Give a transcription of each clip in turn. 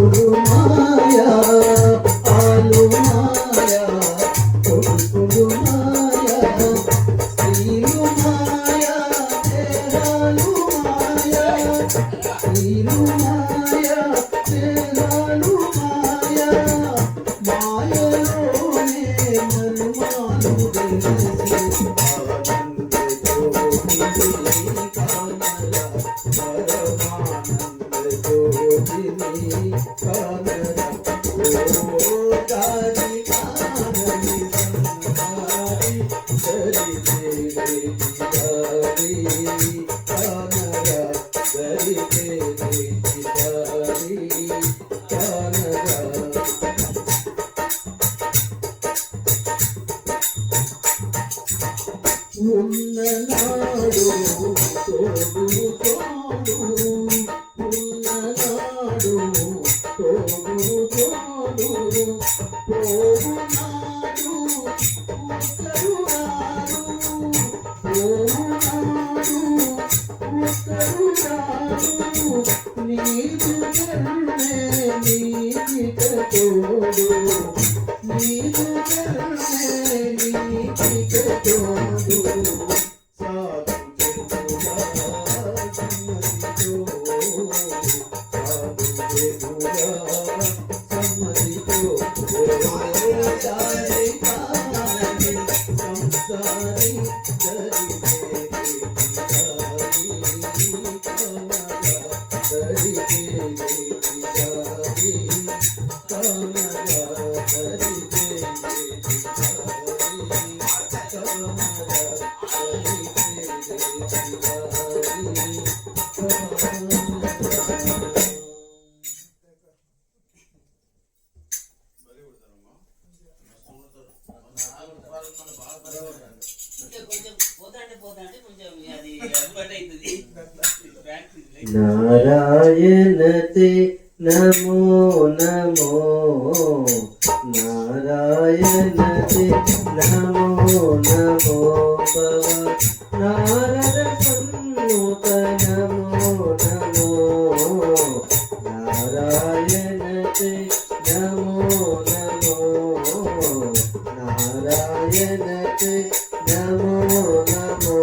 మాయా ఆలు మాయా కొడుకులు మాయా స్త్రీలు మాయా దేహాలు మాయా స్త్రీలు మాయా దేహాలు మాయా మాయలోనే మనుమాను తెలిసి ఉన్ననాడు తోడు తోడు ఉన్ననాడు తోడు తోడు పోవునాడు ఉత్తరునాడు పోవునాడు ఉత్తరునాడు నీకు కరుణే నీకిక తోడు నీకు కరుణే నీకిక తోడు సాధు చెడుగా సమ్మతితో సంసారి నారాయణతే నమో నమో నారాయణతే నమో నమో భవ నారద సన్నుత నమో నమో నారాయణతే నమో నమో నారాయణతే నమో నమో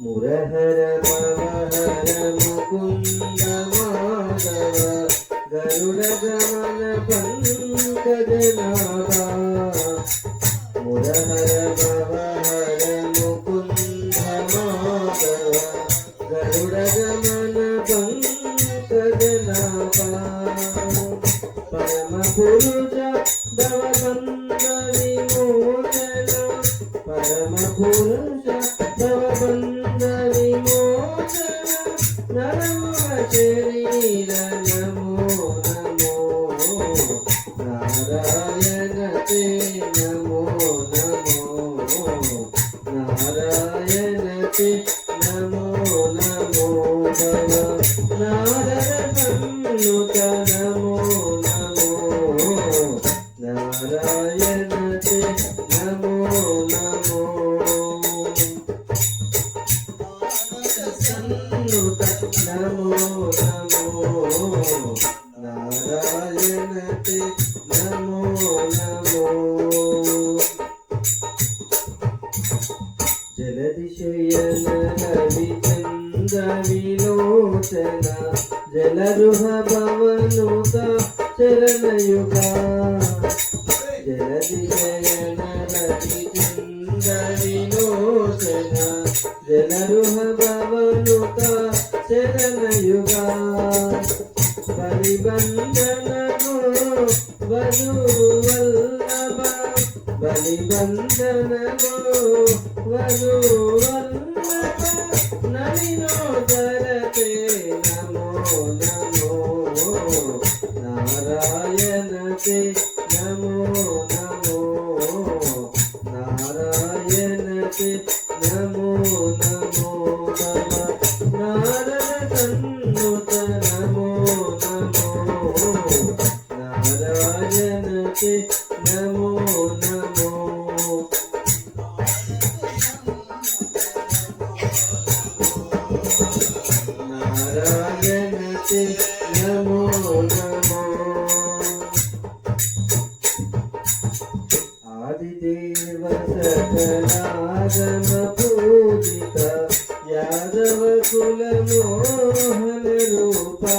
మురహర భవహర ముకుంద మాధవ గరుడ గమన పంకజనాభ మురహర భవహర ముకుంద మాధవ గరుడ గమన పంకజనాభ పరమ పురుష భవబంధ విమోచన పరమ పురుష భవబంధ విమోచన నరమ శరీర నమో నమో నారాయణతే నమో నమో నారాయణతే నమో నమో భవ నారద సన్నుత నమో నమో నారాయణతే నమో నమో సన్నుత నమో నమో నారాయణతే నమో నమో జలదిశయన రవిచంద్ర విలోచన జలరుహ భవనుత చరణయుగా జలదిశయన రవిచంద్ర విలోచన జలరుహ భవనుత చరణయుగా బలిబంధనము వధువల్లభ బలిబంధనము వధువల్లభ నలినోదరతే నమో నమో నారాయణతే నమో నమో నారాయణతే నమో నమో భవ నారద సన్నుత నమో నమో నారాయణతే నమో నమో నారాయణతే నమో నమో ఆదిదేవ సకలాగమ పూజిత యాదవ కుల మోహన రూపా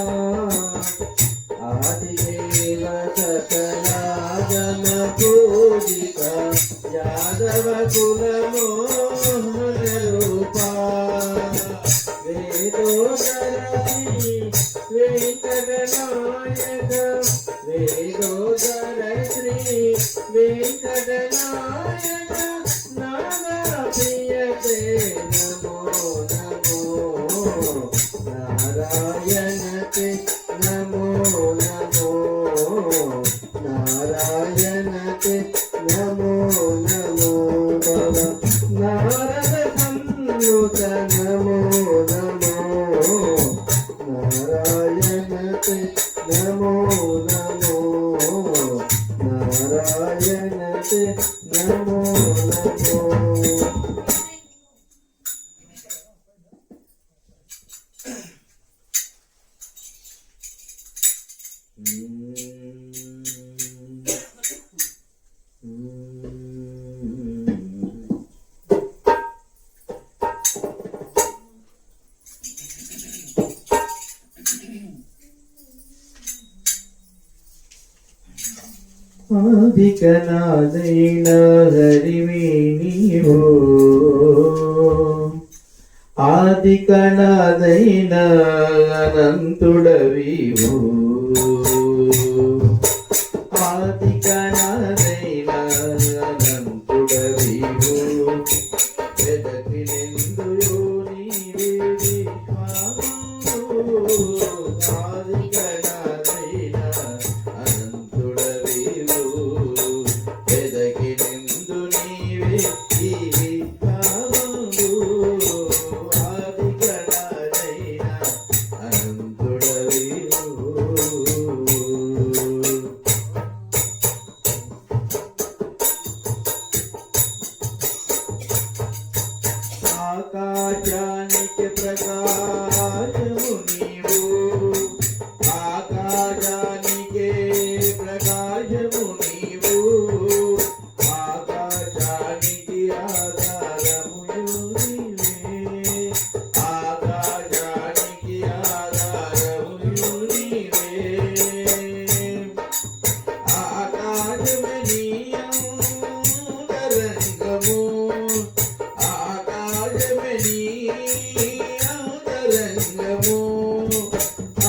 ఆదిదేవ సకలాగమ పూజిత యాదవ కుల మోహన రూపా వేదోదరీ వెంకటనాయక వేదోదర శ్రీ వెంకటనాయక నాగప్రియతే నమో నమో నారాయణతే నమో నమో నారాయణతే నమో నమో భవ నారద సన్నుత నమో నమో నారాయణతే నమో నమో నారాయణతే నమో నమో ఆదికనాదైన హరివే నీవో ఆదికనాదైన అనంతుడవివో ఆదికనాదైన అనంతుడవివో వెదకినెందుయో నీవే విశ్వాము ఆది కణాదైన అనంతుడవేవు వెదకినెందు నీవే ఈ విశ్వమందు ఆది కణాదైన అనంతుడవేవు ఆకాశానికి ప్రకాశము నీవు ఆకాశానికి ప్రకాశము నీవు ఆకాశానికి ఆధారము నీవే ఆకాశానికి ఆధారము నీవే ఆకాశమే నీ అంతరంగము ఆకాశము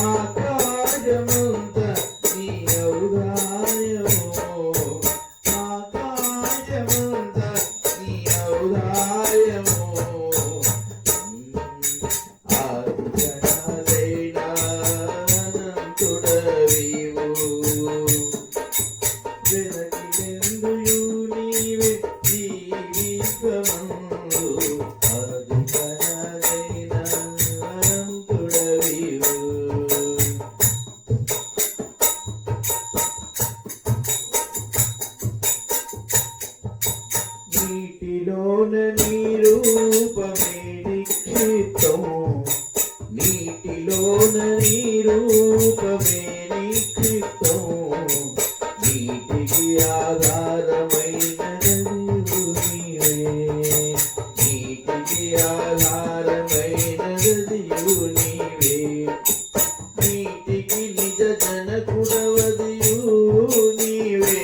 ఆకాశమంత నీ ఔదార్యము ఆకాశమంత నీ ఔదార్యము ఆదిగణాదైన అనంతుడవీవు వెదకినెందుయు నీవే ఈ విశ్వమందు ఆదిగణాదైన అనంతుడవీవు నీటిలోన నీ రూపమే నిక్షిప్తం నీటిలోన నీ రూపమే నిక్షిప్తం నీటికి ఆధారమైనది నీవే నీటికి ఆధారమైనది నీవే నీటికి నిజ జనకుడవదియు నీవే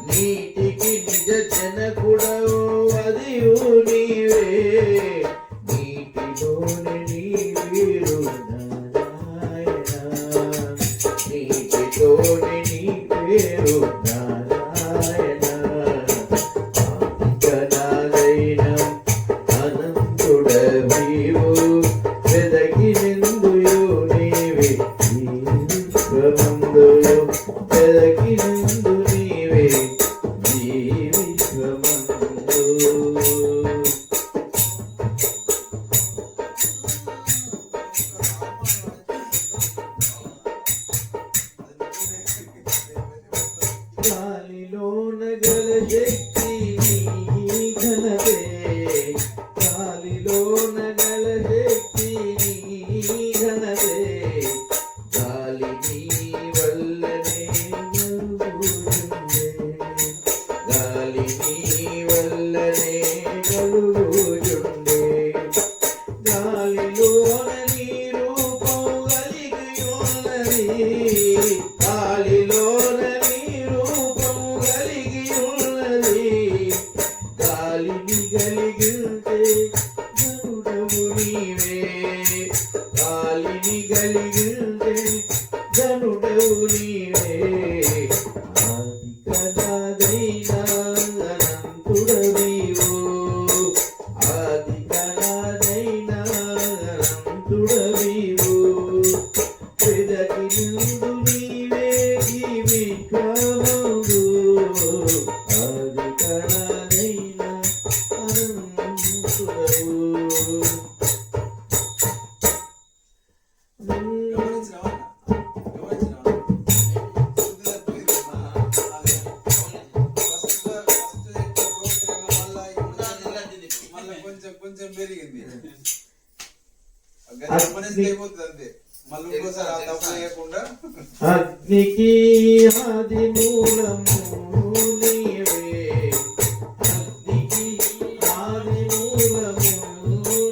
నీటికి నిజ జనకుడవదియు నీవే నీటిలోని నీ వీరు నారాయణ నీటిలోని నీ పేరు నారాయణ ఆదిగణాదైన అనంతుడవీవు వెదకినెందుయు నీవే ఈ విశ్వమందు వెదకినెందు నీవే ఈ విశ్వమందు గాలిలోన గల శక్తి నీ ఘనతే గాలిలోన గల శక్తి నీ ఘనతే గాలి నీ వల్లనే గలుగుచుండే గాలి నీ వల్లనే గలుగుచుండే గాలిలోన నీ రూపం కలిగి ఉన్నది గాలిలోన నీ రూపం కలిగి ఉన్నది గాలిని కలిగితే గనుడవు నీవే గాలిని కలిగితే గనుడవు నీవే ఆదిగణాదైన అనంతుడవీవు ఆదిగణాదైన అనంతుడవీవు వెదకినెందు నీవే ఈ విశ్వమందు ఆదిగణాదైన అనంతుడవు కొంచెం పెరిగింది అగ్నికి ఆది మూలము నీవే అగ్నికి ఆది మూలము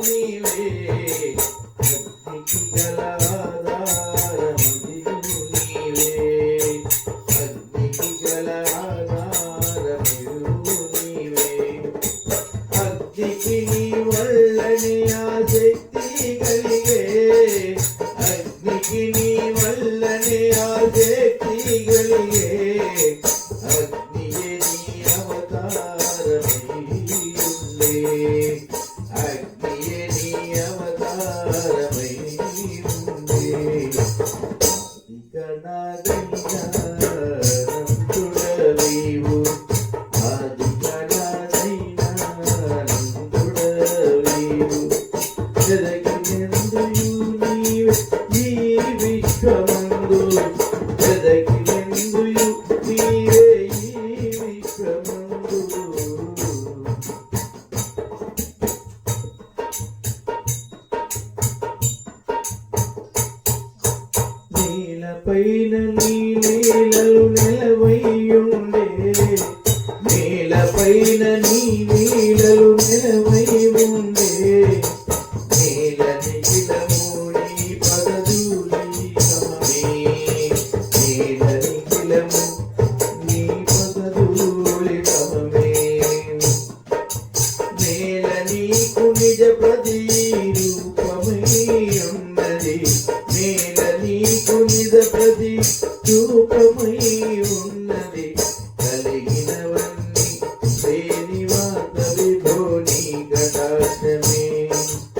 నీవే అగ్నికి గల ఆధారమదియు నీవే అగ్నికి గల ఆధారమదియు నీవే అగ్నికి నీ వల్లనే ఆ శక్తి కలిగే అగ్నికి నీ వల్లనే ఆ శక్తి కలిగే అగ్నియే నీ అవతారమయ్యుండే అగ్నియే నీ అవతారమయ్యుండే వెదకినెందుయు నీవే ఈ విశ్వమందు వెదకినెందుయు నీవే ఈ విశ్వమందు నేలపైన నీ నీలలు నెలవైయుండే నేలపైన నీ నీలలు నెలవై ఉండే నేల నిఖిలము నీ పదధూళి సమమే నేల నిఖిలము నీ పదధూళి సమమే నేల నీకు నిజ ప్రతిరూపమై ఉన్నది నేల నీకు నిజ ప్రతిరూపమై ఉన్నది కలిగినవన్నీ శ్రీనివాస విభో నీ కటాక్షమే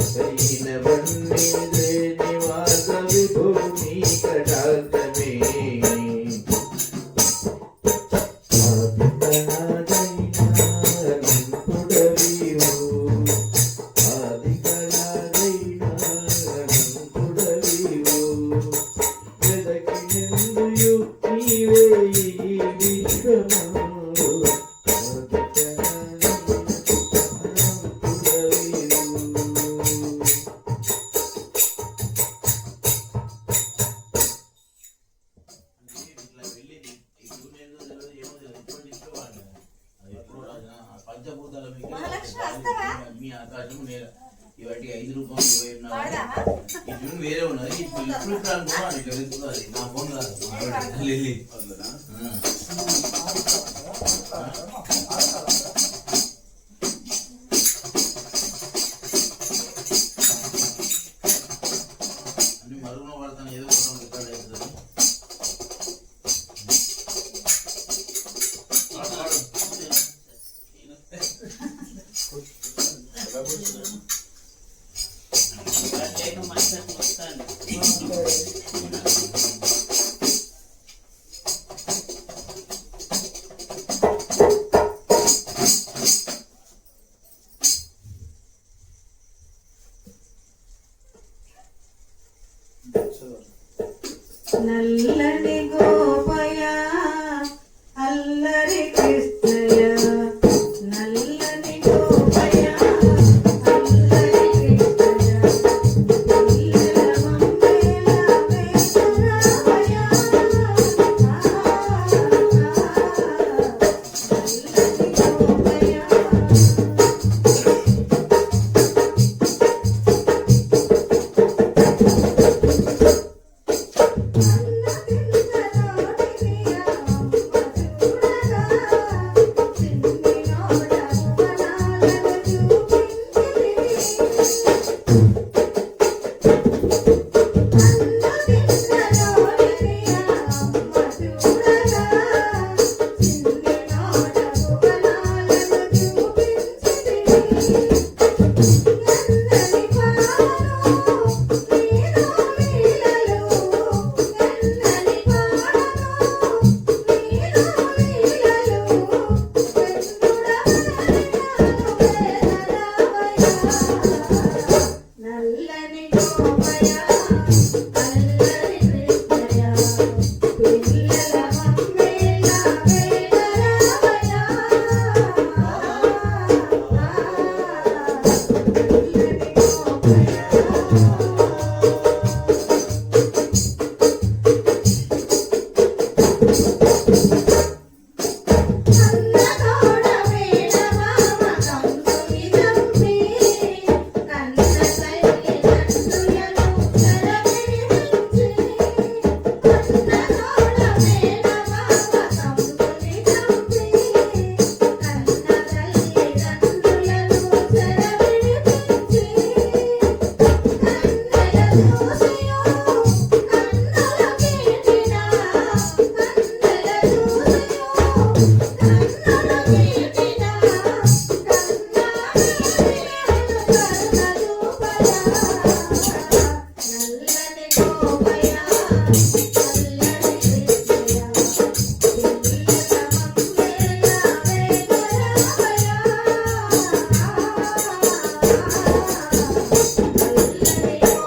కలిగినవన్నీ శ్రీనివాస విభో నీ కటాక్షమే మీ ఆకాశం నేల ఇవాటి 5 రూపాయలు 20 వేరే ఉన్నది ఇప్పుడు అనుకున్నాను ఇట్లా వెళ్తుంది నా ఫోన్ కాదు లిల్లీ అన్ని మరుగున పడతాను ఏదో ఒకటి రికార్డ్ అవుతుంది నల్లని గోపయ అల్లరి కృష్ణయ నల్లని గోపయ అల్లరి కృష్ణయ పిల్లల మమ్మేల వేసరామయ నల్లని గోపయ నల్లని గోపయ అల్లరి కృష్ణయ పిల్లల మమ్మేల వేదరామయ నల్లని గోపయ నల్లని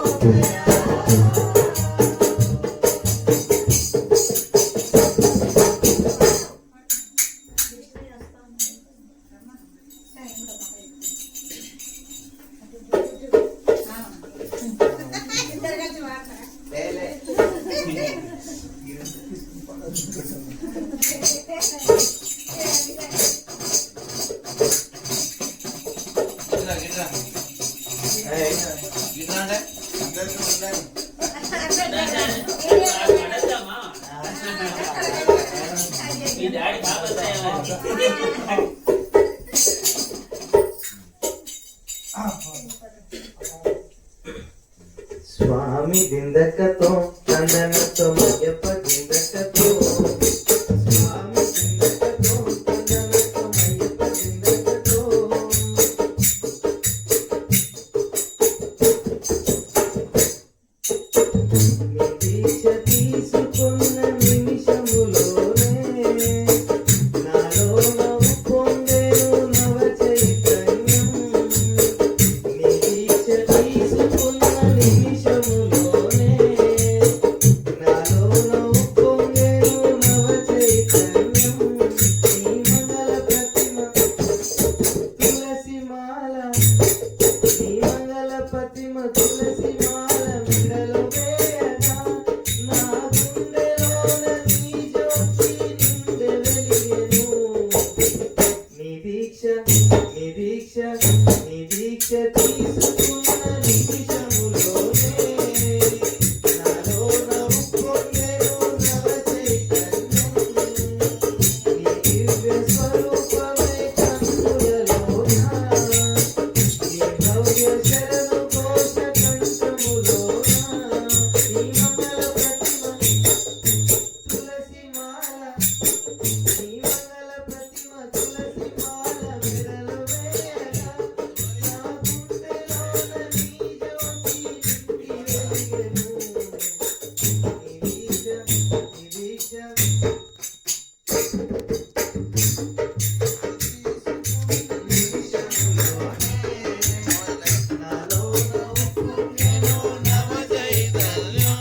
మీ డాడీ బాగా స్వామి దిందకతో నందనతో అయ్యప్ప దిందకతో స్వామి దిందకతో నందనతో అయ్యప్ప దిందకతో నీ దీక్ష తీసుకున్న నిమిషములోనే నాలో నవ్వు పొందెను నవ చైతన్యం నీ దీక్ష తీసుకున్న నిమిషములోనే నాలో నవ్వు పొందెను నవ చైతన్యం నీ మంగళ ప్రతిమ తులసి మాల నీ మంగళ ప్రతిమ తులసి మాల మెడలో వేయగా నా గుండెలోన నీ జ్యోతి నిండె వెలిగెను నీ దీక్ష తీసుకున్న నిమిషములోనే నాలో నవ్వు పొందెను నవ చైతన్యం నీ దివ్య స్వరూపమై కన్నులలోన నీ భవ్య శరణు ఘోష కంఠములోన నీ మంగళ ప్రతిమ తులసి మాల నీ మంగళ ప్రతిమ తులసి మాల మెడలో వేయగా నా గుండెలోన నీ జ్యోతి నిండి వెలిగెను నీ దీక్ష నాలో నవ్వు పొందెను నవ చైతన్యం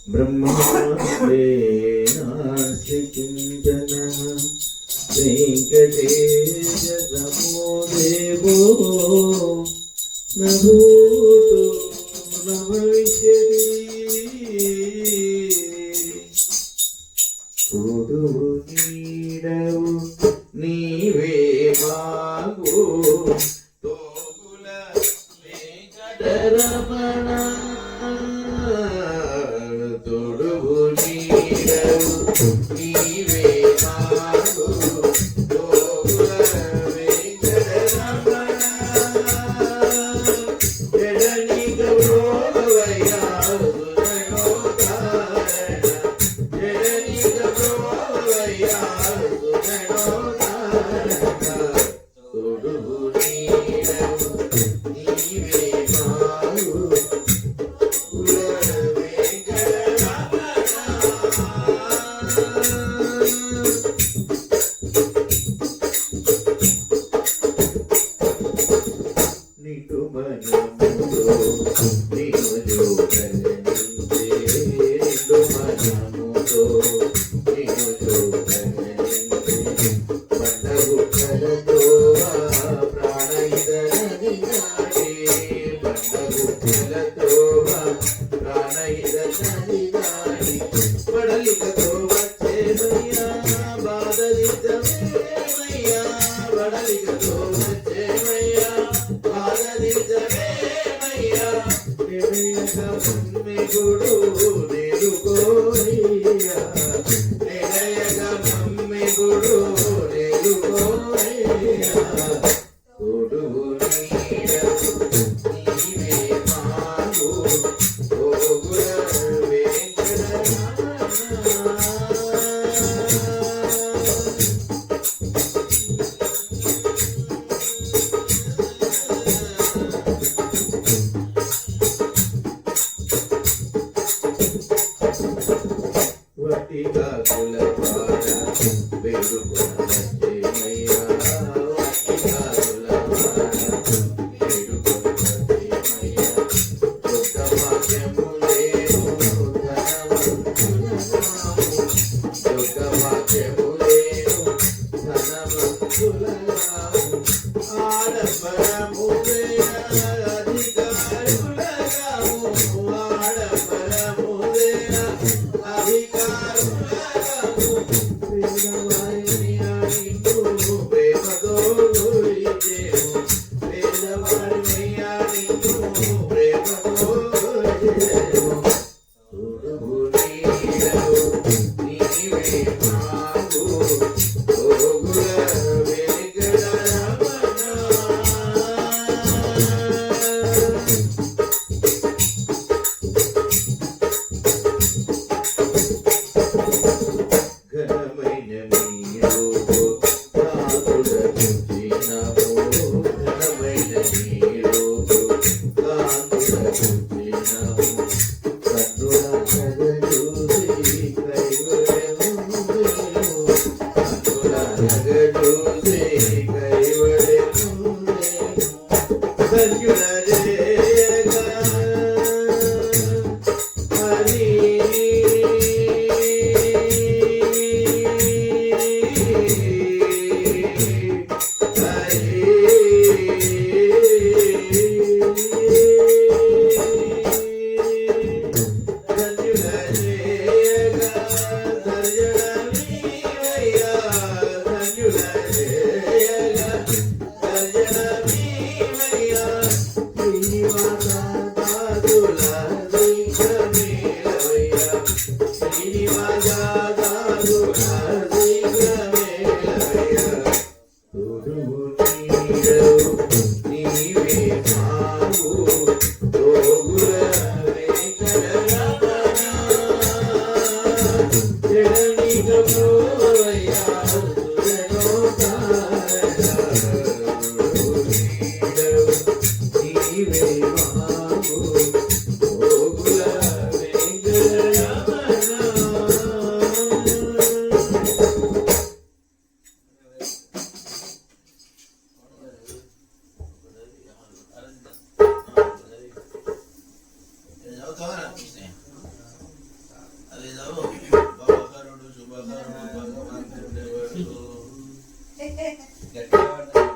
ब्रह्माण्डे नास्ति किञ्चन వెంకటేశ నమో దేవో నభూతో నభవిష్యతి తోడు నీడవు నీవే మాకు తోగుల వెంకటరమణ తోడువు నీడవు నీవే మాకు తోగుల వెంకటరమణ జడని గౌరవయ్యా శుభకరుడు భగవంతుడెవడు గట్టిగా పడతాడు.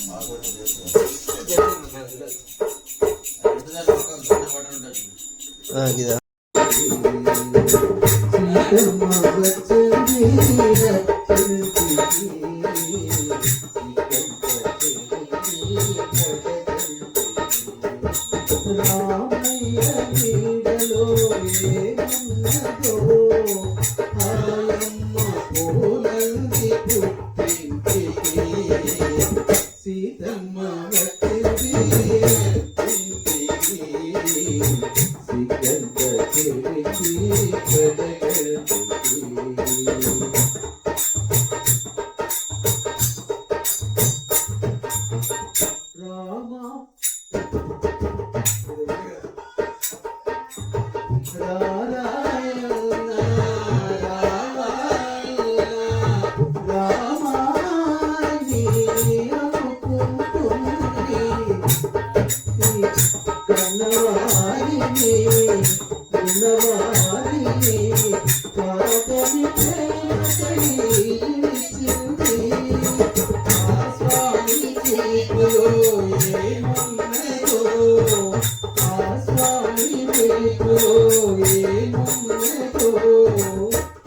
బాగా గట్టిగా పడతాడు. ఇదా సీతమ్మ వచ్చింది రామయ్య నీడలో ఏమున్నదో హరయమ్మ పూలంది పుట్టింటికి సీతమ్మ వచ్చింది సిగంత చెరికి కడగంటి రామ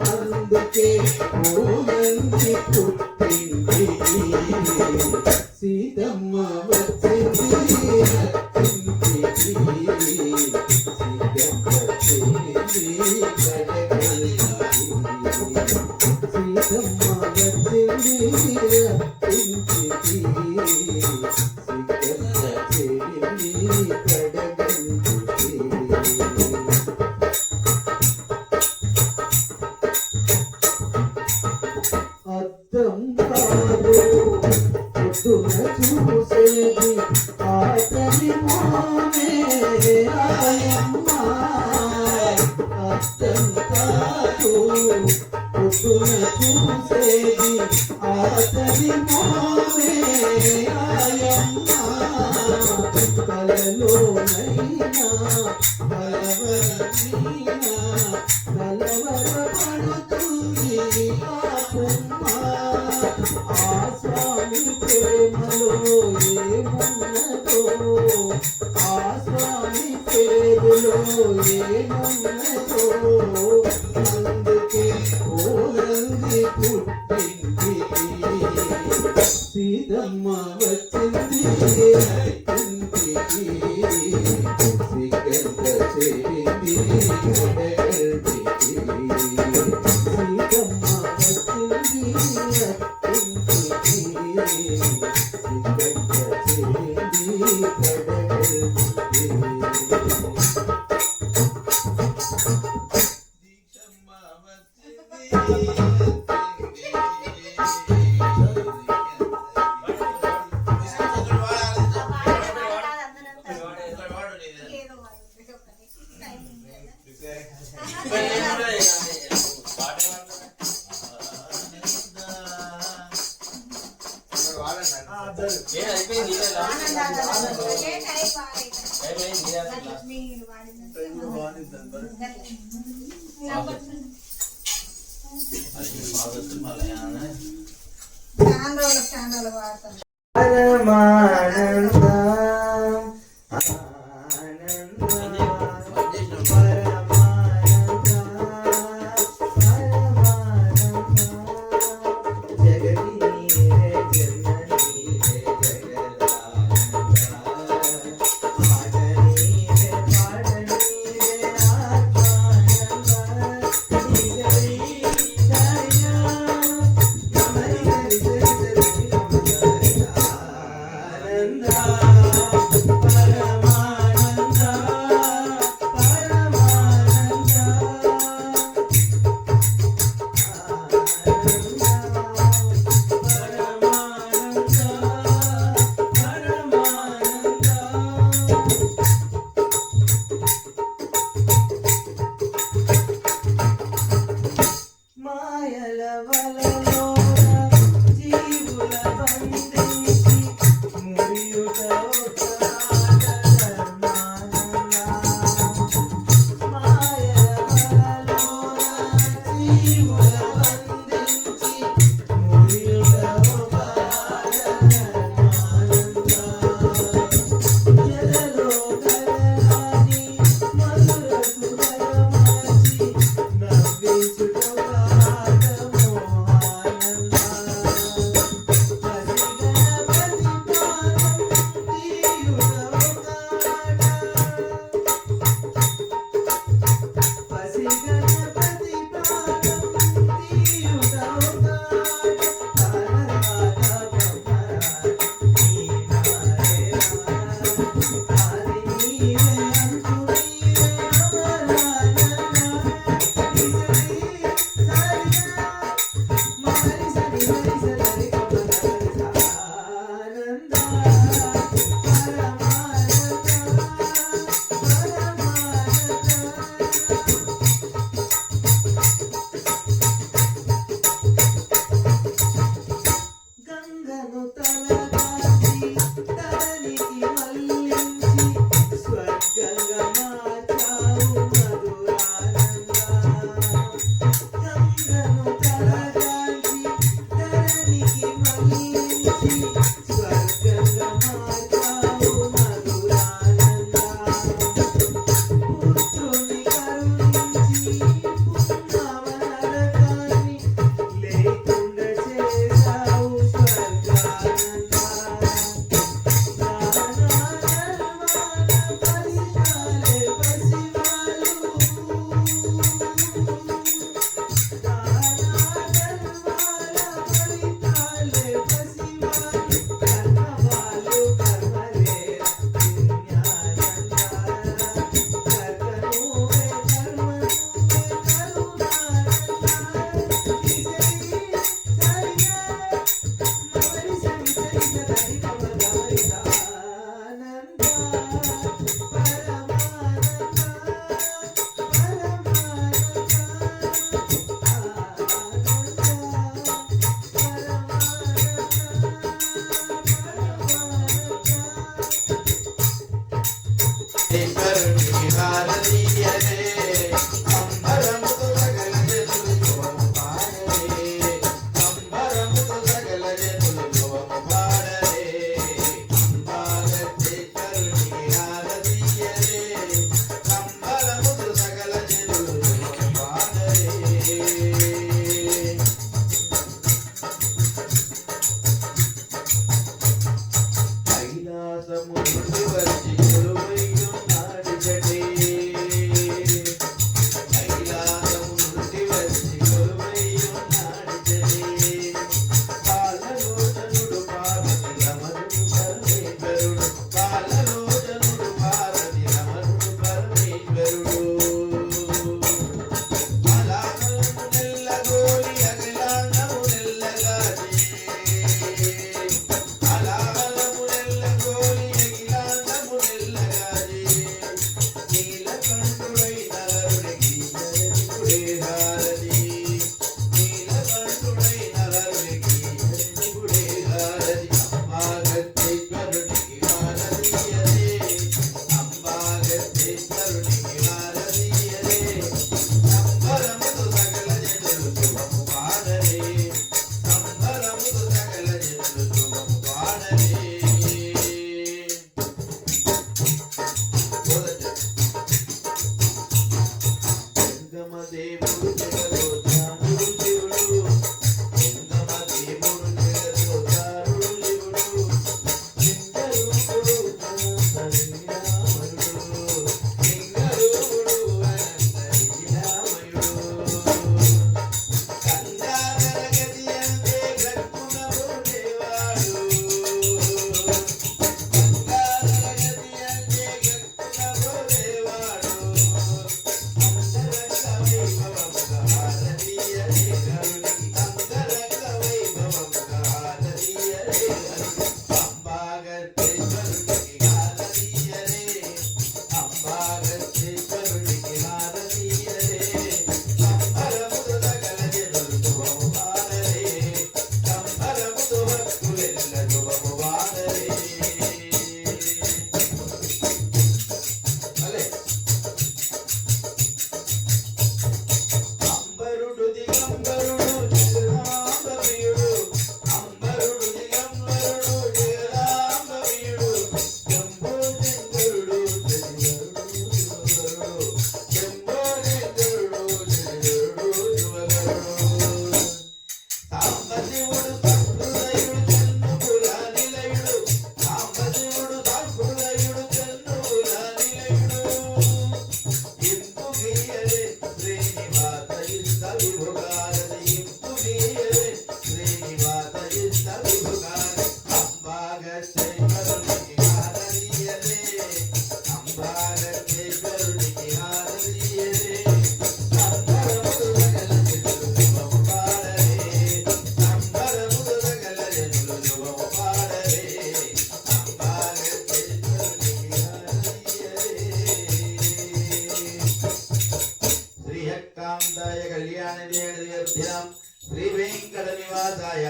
అందుకే సీతమ్మ వచ్చింది అర్థం కాదు పొద్దున చూసేది ఆటని మామే ఆయమ్మ అర్థం కాదు పొద్దున చూసేది ఆటని మామే ఆయమ్మ కలలోనైనా కలవరనైనా కలవరపడుతుంది పాపమ్మ ఆ స్వామి ప్రేమలో ఏమున్నదో ఆ స్వామి పేరులో ఏమున్నదో అందుకే ఓరంది పుట్టింది సీతమ్మ వచ్చింది ఇంటికి సిగంత చేరింది సీతమ్మ వచ్చింది ఇంటికి సిగంత ఆనంద గంగను తలదాచి తరలికి మళ్ళించి స్వర్గంగా మార్చావు మధురానంద. గంగను తలదాచి తరలికి మళ్ళించి స్వర్గంగా మార్చావు మధురానంద. పుత్రుని కరుణించి పుణ్యవనరకాన్ని లేకుండా చేశావు స్వర్గానంద. ఫలితాలే పసివాలు ఫలితాలే పసివాలు కర్మవాలు కర్మలేర పుణ్యానంద. కర్మనువే కరుణానంద. ఈశ్వరునికి హారతీయరే, అంబరముతో సకల జనులు యువము పాడరే, అంబరముతో సకల జనులు యువము పాడరే.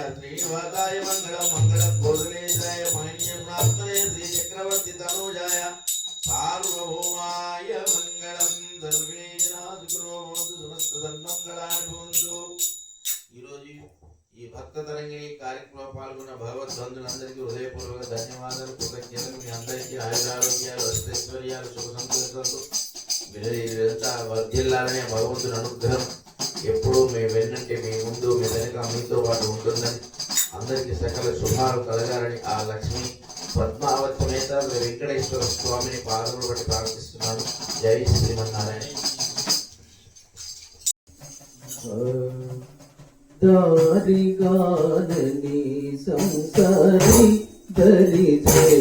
శ్రీనివాసాయ మంగళం మంగళం గోధులేశాయ మహనీయం నాత్మనే శ్రీ చక్రవర్తి తనూజాయ సార్వభౌమాయ మంగళం సర్వే జనా సుఖినో భవంతు సమస్త సన్మంగళాని భవంతు. ఈరోజు ఈ భక్త తరంగిణి కార్యక్రమంలో పాల్గొన్న భగవద్బంధులందరికీ హృదయపూర్వక ధన్యవాదాలు కృతజ్ఞతలు. మీ అందరికీ ఆయురారోగ్యాలు అష్టైశ్వర్యాలు శుభ సంతోషాలు మీరంతా వర్ధిల్లాలనే భగవంతుని అనుగ్రహం ఎప్పుడూ మీ వెన్నంటే మీ ముందు మీ వెనుక మీతో పాటు ఉంటుందని అందరికీ సకల శుభాలు కలగాలని ఆ లక్ష్మి పద్మావతి సమేత వెంకటేశ్వర స్వామిని పాదములు బట్టి ప్రార్థిస్తున్నాను. జై శ్రీమన్నారాయణ. దారి గానని సంసారి దరి దరి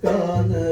కాన